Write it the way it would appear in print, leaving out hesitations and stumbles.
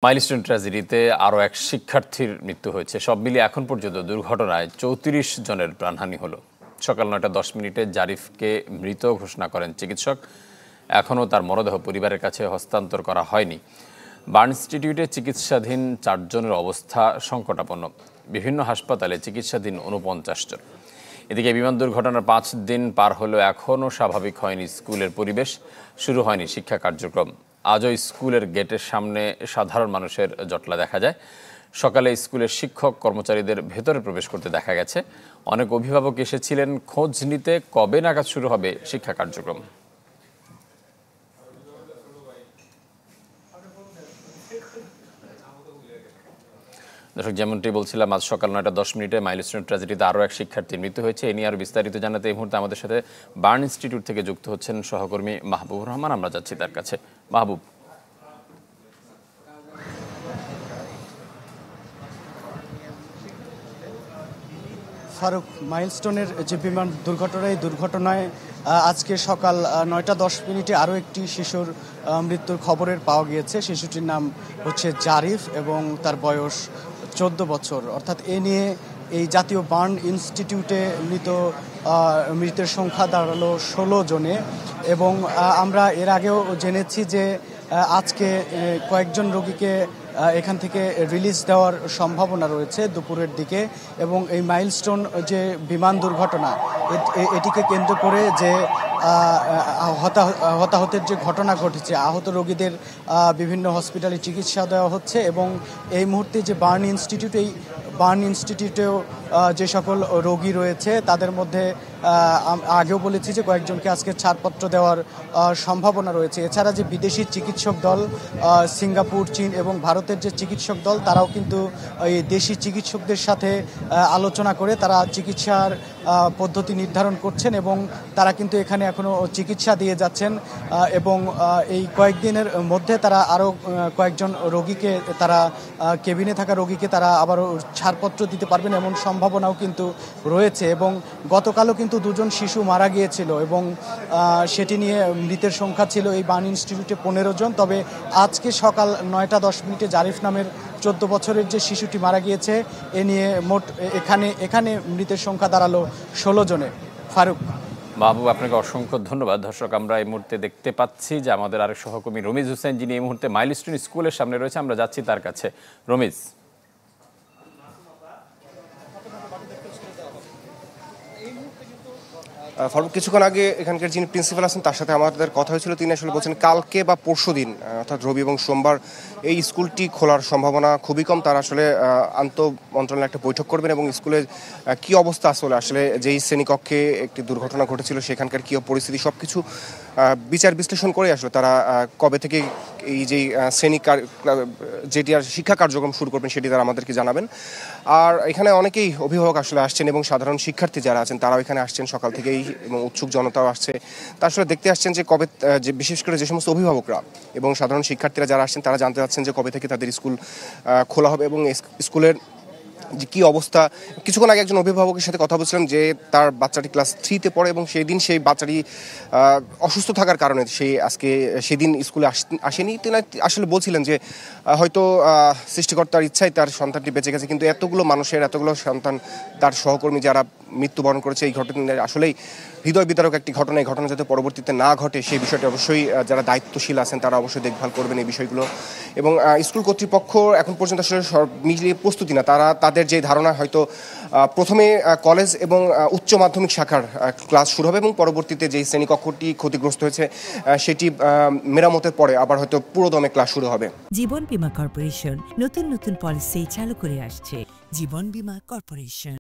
Milestone ট্র্যাজেডিতে আরও এক শিক্ষার্থীর মৃত্যু হয়েছে। সব মিলিয়ে এখন পর্যন্ত দুর্ঘটনায় ৩৪ জনের প্রাণহানি হলো। সকাল ৯টা ১০ মিনিটে জারিফকে মৃত ঘোষণা করেন চিকিৎসক। এখনও তার মরদেহ পরিবারের কাছে হস্তান্তর করা হয়নি। বার্ন ইনস্টিটিউটে চিকিৎসাধীন ৪ জনের অবস্থা সংকটাপন্ন। বিভিন্ন হাসপাতালে চিকিৎসাধীন ৪৯ জন। এদিকে বিমান দুর্ঘটনার ৫ দিন পার হলেও এখনও স্বাভাবিক হয়নি স্কুলের পরিবেশ, শুরু হয়নি শিক্ষা কার্যক্রম। আজও স্কুলের গেটের সামনে সাধারণ মানুষের জটলা দেখা যায়। সকালে স্কুলের শিক্ষক কর্মচারীদের ভেতরে প্রবেশ করতে দেখা গেছে। অনেক অভিভাবক এসেছিলেন খোঁজ নিতে কবে নাগাদ শুরু হবে শিক্ষা কার্যক্রম। দর্শক, যেমনটি বলছিলাম, আজ সকাল ৯টা ১০ মিনিটে মাইলস্টোন ট্র্যাজেডিতে আরও এক শিক্ষার্থীর মৃত্যু হয়েছে। এ নিয়ে আরও বিস্তারিত জানাতে এই মুহূর্তে আমাদের সাথে বার্ন ইনস্টিটিউট থেকে যুক্ত হচ্ছেন সহকর্মী মাহবুবুর রহমান। আমরা যাচ্ছি তার কাছে। মাহবুব, ফারুক, মাইলস্টোনের যে বিমান দুর্ঘটনা, এই দুর্ঘটনায় আজকে সকাল ৯টা ১০ মিনিটে আরও একটি শিশুর মৃত্যুর খবরের পাওয়া গিয়েছে। শিশুটির নাম হচ্ছে জারিফ এবং তার বয়স ১৪ বছর। অর্থাৎ এ নিয়ে এই জাতীয় বার্ন ইনস্টিটিউটে মৃতের সংখ্যা দাঁড়ালো ১৬ জনে। এবং আমরা এর আগেও জেনেছি যে আজকে কয়েকজন রোগীকে এখান থেকে রিলিজ দেওয়ার সম্ভাবনা রয়েছে দুপুরের দিকে। এবং এই মাইলস্টোন যে বিমান দুর্ঘটনা, এটিকে কেন্দ্র করে যে হতাহতের যে ঘটনা ঘটেছে, আহত রোগীদের বিভিন্ন হসপিটালে চিকিৎসা দেওয়া হচ্ছে। এবং এই মুহূর্তে যে বার্ন ইনস্টিটিউটেও যে সকল রোগী রয়েছে তাদের মধ্যে আগেও বলেছি যে কয়েকজনকে আজকে ছাড়পত্র দেওয়ার সম্ভাবনা রয়েছে। এছাড়া যে বিদেশি চিকিৎসক দল, সিঙ্গাপুর, চীন এবং ভারতের যে চিকিৎসক দল, তারাও কিন্তু এই দেশি চিকিৎসকদের সাথে আলোচনা করে তারা চিকিৎসার পদ্ধতি নির্ধারণ করছেন এবং তারা কিন্তু এখানে এখনও চিকিৎসা দিয়ে যাচ্ছেন। এবং এই কয়েকদিনের মধ্যে তারা আরও কয়েকজন রোগীকে, তারা কেবিনে থাকা রোগীকে তারা আবারও ছাড়পত্র দিতে পারবেন এমন সম্ভাবনাও কিন্তু রয়েছে। এবং গতকালও কিন্তু ২ জন শিশু মারা গিয়েছিল এবং সেটি নিয়ে মৃতের সংখ্যা ছিল এই বার্ন ইনস্টিটিউটে ১৫ জন। তবে আজকে সকাল ৯টা ১০ মিনিটে জারিফ নামের ১৪ বছরের যে শিশুটি মারা গিয়েছে, এ নিয়ে মোট এখানে মৃতের সংখ্যা দাঁড়ালো ১৬ জনে। ফারুক। মাহবুব, আপনাকে অসংখ্য ধন্যবাদ। দর্শক, আমরা এই মুহূর্তে দেখতে পাচ্ছি যে আমাদের আরেক সহকর্মী রমিজ হোসেন, যিনি এই মুহূর্তে মাইলস্টোন স্কুলের সামনে রয়েছে, আমরা যাচ্ছি তার কাছে। রমিজ। ফারুক, কিছুক্ষণ আগে এখানকার যিনি প্রিন্সিপাল আছেন তার সাথে আমাদের কথা হয়েছিল। তিনি আসলে বলছেন কালকে বা পরশু দিন, অর্থাৎ রবি এবং সোমবার, এই স্কুলটি খোলার সম্ভাবনা খুবই কম। তারা আসলে আন্তঃ মন্ত্রণালয়ে একটা বৈঠক করবেন এবং স্কুলের কী অবস্থা আসলে যেই শ্রেণীকক্ষে একটি দুর্ঘটনা ঘটেছিল সেখানকার কী পরিস্থিতি, সব কিছু বিচার বিশ্লেষণ করে আসলে তারা কবে থেকে এই যেই যেটি আর শিক্ষা কার্যক্রম শুরু করবেন সেটি তারা আমাদেরকে জানাবেন। আর এখানে অনেকেই অভিভাবক আসলে আসছেন এবং সাধারণ শিক্ষার্থী যারা আছেন তারাও এখানে আসছেন সকাল থেকেই, এবং উৎসুক জনতাও আসছে। তা আসলে দেখতে আসছেন যে কবে, যে বিশেষ করে যে সমস্ত অভিভাবকরা এবং সাধারণ শিক্ষার্থীরা যারা আসছেন তারা জানতে চাচ্ছেন যে কবে থেকে তাদের স্কুল খোলা হবে এবং স্কুলের যে কী অবস্থা। কিছুক্ষণ আগে একজন অভিভাবকের সাথে কথা বলছিলাম যে তার বাচ্চাটি ক্লাস 3-তে পড়ে এবং সেই দিন সেই বাচ্চাটি অসুস্থ থাকার কারণে সেদিন স্কুলে আসেনি। তিনি আসলে বলছিলেন যে হয়তো সৃষ্টিকর্তার ইচ্ছায় তার সন্তানটি বেঁচে গেছে, কিন্তু এতগুলো সন্তান, তার সহকর্মী যারা মৃত্যুবরণ করেছে, এই ঘটনা আসলেই হৃদয় বিদারক একটি ঘটনা। এই ঘটনা যাতে পরবর্তীতে না ঘটে সেই বিষয়টি অবশ্যই যারা দায়িত্বশীল আছেন তারা অবশ্যই দেখভাল করবেন এই বিষয়গুলো। এবং স্কুল কর্তৃপক্ষ এখন পর্যন্ত আসলে সব মিলিয়ে প্রস্তুতি না। তাদের যে ধারণা, হয়তো প্রথমে কলেজ এবং উচ্চ মাধ্যমিক শাখার ক্লাস শুরু হবে এবং পরবর্তীতে যেই শ্রেণীকক্ষটি ক্ষতিগ্রস্ত হয়েছে সেটি মেরামতের পরে আবার হয়তো পুরোদমে ক্লাস শুরু হবে। জীবন বীমা কর্পোরেশন নতুন নতুন পলিসি চালু করে আসছে। জীবন বীমা কর্পোরেশন।